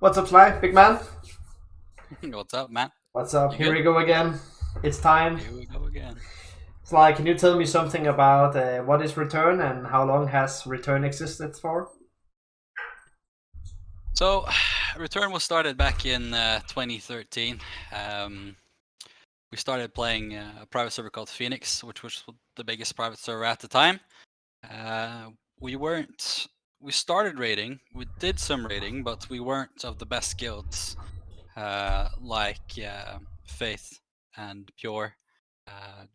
What's up, Sly? Big man? What's up, man? What's up? You Here good? we go again. It's time. Here we go again. Sly, can you tell me something about what is Return and how long has Return existed for? So, Return was started back in 2013. We started playing a private server called Phoenix, which was the biggest private server at the time. Uh, we weren't. We started raiding. We did some raiding, but we weren't of the best guilds, like Faith and Pure.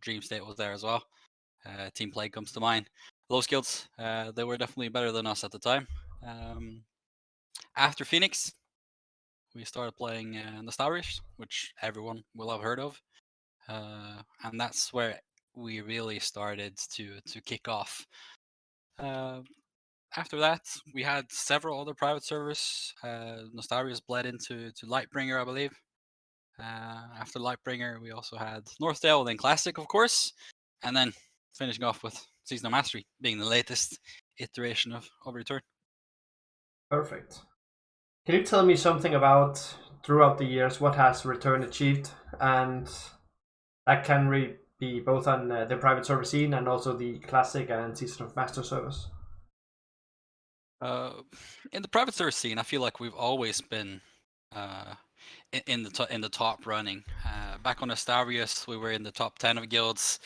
Dream State was there as well. Team Plague comes to mind. Those guilds, they were definitely better than us at the time. After Phoenix, we started playing Nostalrius, which everyone will have heard of, and that's where we really started to kick off. After that, we had several other private servers. Nostalrius bled into Lightbringer, I believe. After Lightbringer, we also had Northdale, then Classic, of course, and then finishing off with Seasonal Mastery, being the latest iteration of Return. Perfect. Can you tell me something about throughout the years what has Return achieved? And that can be both on the private server scene and also the classic and Season of Master servers. In the private server scene, I feel like we've always been in the top running. Back on Astarius, we were in the top 10 of guilds.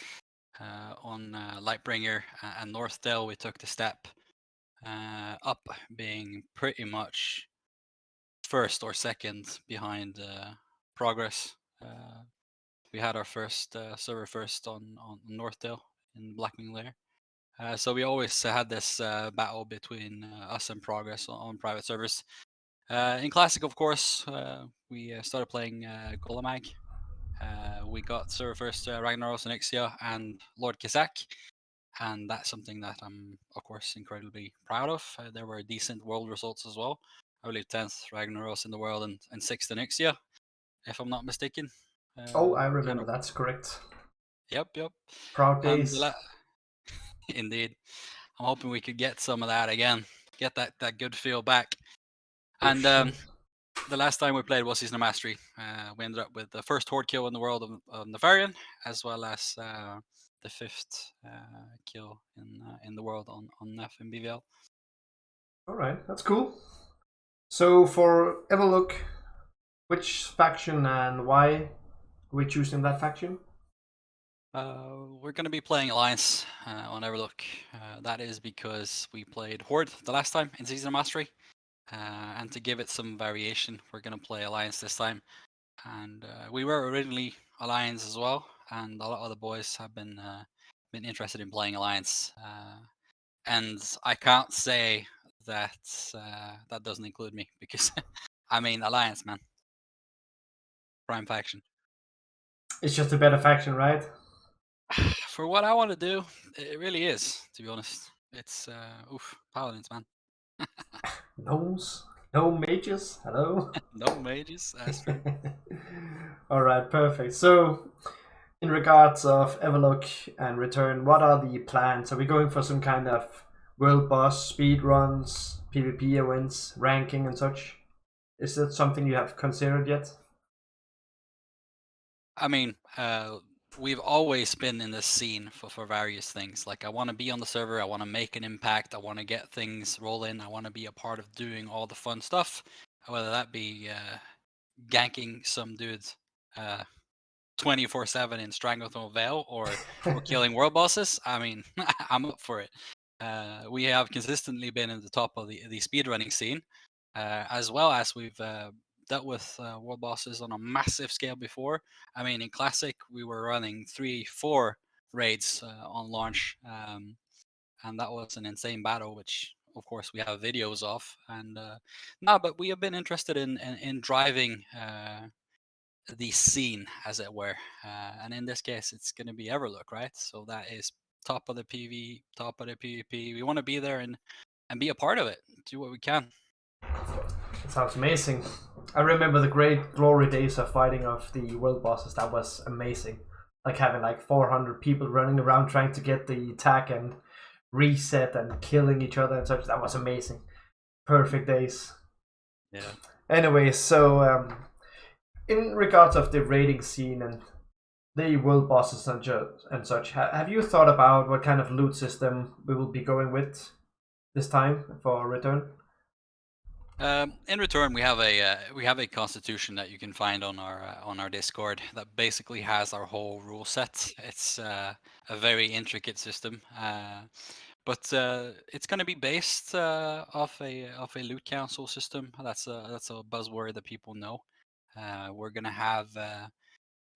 On Lightbringer and Northdale, we took the step up, being pretty much first or second behind Progress. We had our first server first on Northdale in Blackwing Lair. So we always had this battle between us and Progress on private servers. In Classic, of course, we started playing Golemag. We got server first Ragnaros and Ixia and Lord Kisak, and that's something that I'm, of course, incredibly proud of. There were decent world results as well. I believe 10th Ragnaros in the world and 6th in Ixia, if I'm not mistaken. Oh, I And remember, that's correct. yep. Proud And days. indeed, I'm hoping we could get some of that again, get that good feel back. Oh, And shit. the last time we played was Season of Mastery. We ended up with the first horde kill in the world of Nefarian, as well as the 5th kill in the world on Nef and BVL. Alright, that's cool. So for Everlook, which faction and why are we choosing that faction? We're going to be playing Alliance on Everlook. That is because we played Horde the last time in Season of Mastery. And to give it some variation, we're going to play Alliance this time. And we were originally Alliance as well, and a lot of the boys have been interested in playing Alliance. And I can't say that that doesn't include me, because I mean, Alliance, man, prime faction. It's just a better faction, right? For what I want to do, it really is, to be honest. It's paladins, man. Gnomes? No mages? Hello? No mages, that's true. Alright, perfect. So, in regards of Everlook and Return, what are the plans? Are we going for some kind of world boss, speed runs, PvP events, ranking and such? Is that something you have considered yet? I mean, we've always been in this scene for various things. Like, I want to be on the server, I want to make an impact, I want to get things rolling, I want to be a part of doing all the fun stuff, whether that be ganking some dudes 24/7 in Stranglethorn Vale or killing world bosses. I mean, I'm up for it. We have consistently been in the top of the speedrunning scene, as well as we've dealt with world bosses on a massive scale before. I mean, in Classic, we were running 3-4 raids on launch, and that was an insane battle, which of course we have videos of. And no, but we have been interested in driving the scene, as it were. And in this case, it's going to be Everlook, right? So that is top of the PV, top of the PvP. We want to be there and be a part of it, do what we can. That sounds amazing. I remember the great glory days of fighting off the world bosses. That was amazing. Like having like 400 people running around trying to get the attack and reset and killing each other and such. That was amazing. Perfect days. Yeah. Anyway, so in regards of the raiding scene and the world bosses and such, have you thought about what kind of loot system we will be going with this time for return? In return, we have a constitution that you can find on our Discord that basically has our whole rule set. It's a very intricate system, but it's going to be based off a loot council system. That's a buzzword that people know. We're going to have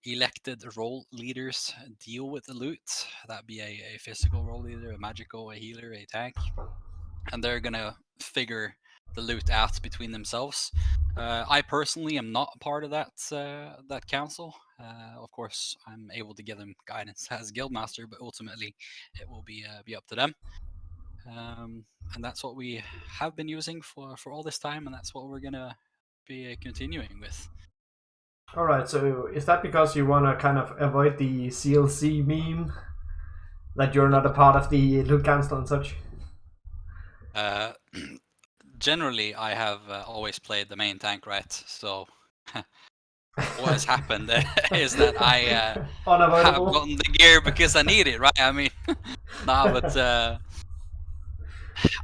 elected role leaders deal with the loot. That'd be a physical role leader, a magical, a healer, a tank, and they're gonna figure the loot out between themselves. I personally am not a part of that council. Of course, I'm able to give them guidance as guild master, but ultimately, it will be up to them. And that's what we have been using for all this time, and that's what we're gonna be continuing with. All right. So is that because you want to kind of avoid the CLC meme that you're not a part of the loot council and such? Uh, Generally, I have always played the main tank, right? So what has happened is that I have Unavoidable. gotten the gear because I need it, right? I mean, nah, but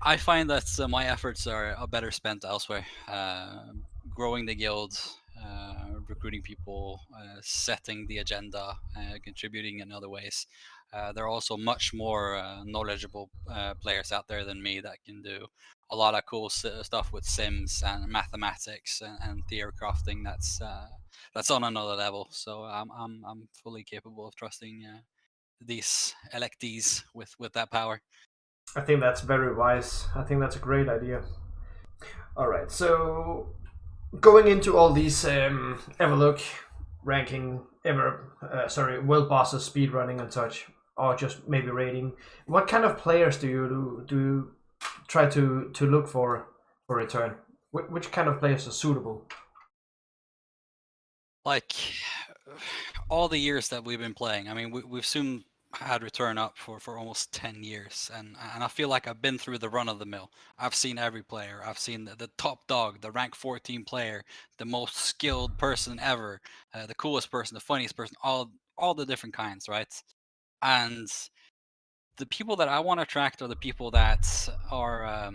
I find that my efforts are better spent elsewhere. Growing the guild, recruiting people, setting the agenda, contributing in other ways. There are also much more knowledgeable players out there than me that can do a lot of cool stuff with sims and mathematics and theory crafting. That's on another level. So I'm fully capable of trusting these electees with that power. I think that's very wise. I think that's a great idea. All right. So going into all these Everlook ranking, world bosses, speed running and such, or just maybe rating. What kind of players do you try to look for return? Which kind of players are suitable? Like all the years that we've been playing, I mean, we've soon had return up for almost 10 years, and I feel like I've been through the run of the mill. I've seen every player. I've seen the top dog, the rank 14 player, the most skilled person ever, the coolest person, the funniest person, all the different kinds, right? And the people that I want to attract are the people that are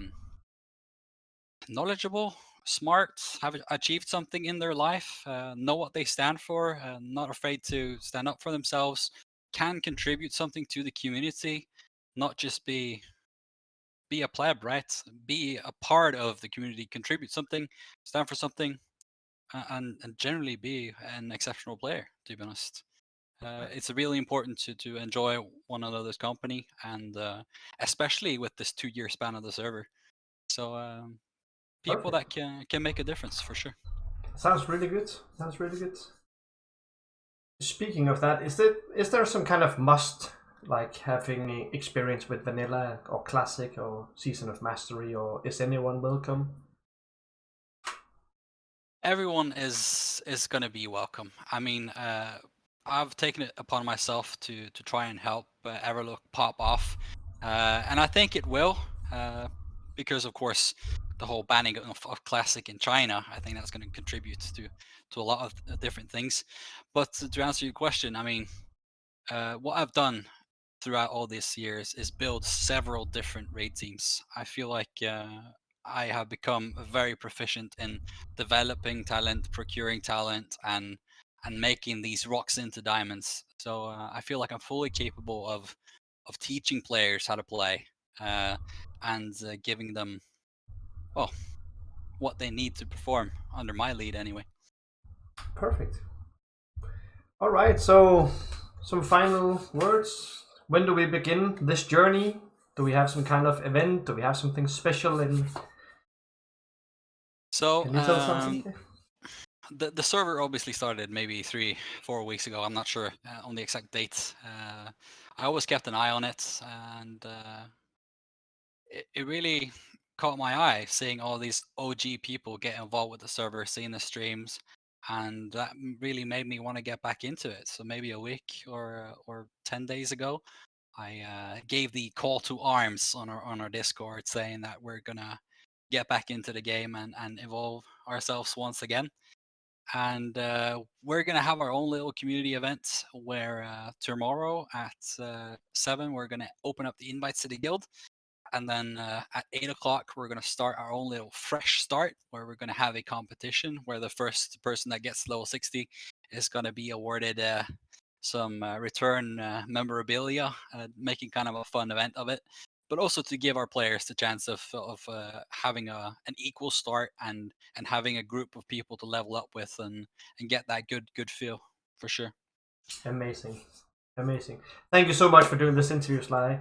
knowledgeable, smart, have achieved something in their life, know what they stand for, not afraid to stand up for themselves, can contribute something to the community, not just be a pleb, right? Be a part of the community, contribute something, stand for something, and generally be an exceptional player. To be honest, it's really important to enjoy one another's company, and especially with this 2 year span of the server. So people Perfect. that can make a difference for sure. Sounds really good. Sounds really good. Speaking of that, is there some kind of must like having experience with vanilla or classic or season of mastery, or is anyone welcome? Everyone is going to be welcome. I mean, I've taken it upon myself to try and help Everlook pop off, and I think it will, because of course the whole banning of classic in China, I think that's going to contribute to a lot of different things. But to answer your question, I mean, what I've done throughout all these years is build several different raid teams. I feel like I have become very proficient in developing talent, procuring talent, and making these rocks into diamonds. So I feel like I'm fully capable of teaching players how to play uh, and giving them well what they need to perform under my lead anyway. Perfect. All right. So some final words. When do we begin this journey? Do we have some kind of event? Do we have something special? And So can you tell something? the server obviously started maybe 3 4 weeks ago. I'm not sure on the exact date. I always kept an eye on it, and it really caught my eye seeing all these OG people get involved with the server, seeing the streams, and that really made me want to get back into it. So maybe a week or 10 days ago, I gave the call to arms on our Discord, saying that we're gonna get back into the game and evolve ourselves once again. And we're gonna have our own little community event where tomorrow at 7 we're gonna open up the invites to the guild, and then at 8 o'clock we're gonna start our own little fresh start where we're gonna have a competition where the first person that gets level 60 is gonna be awarded some return memorabilia, making kind of a fun event of it, but also to give our players the chance of having an equal start and having a group of people to level up with and get that good feel for sure. Amazing. Amazing. Thank you so much for doing this interview, Sly.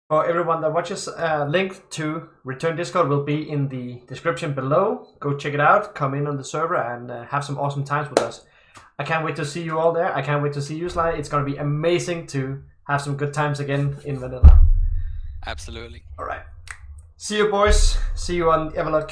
For everyone that watches, link to Return Discord will be in the description below. Go check it out, come in on the server, and have some awesome times with us. I can't wait to see you all there. I can't wait to see you, Sly. It's going to be amazing to have some good times again in vanilla. Absolutely. All right. See you, boys. See you on Everlook.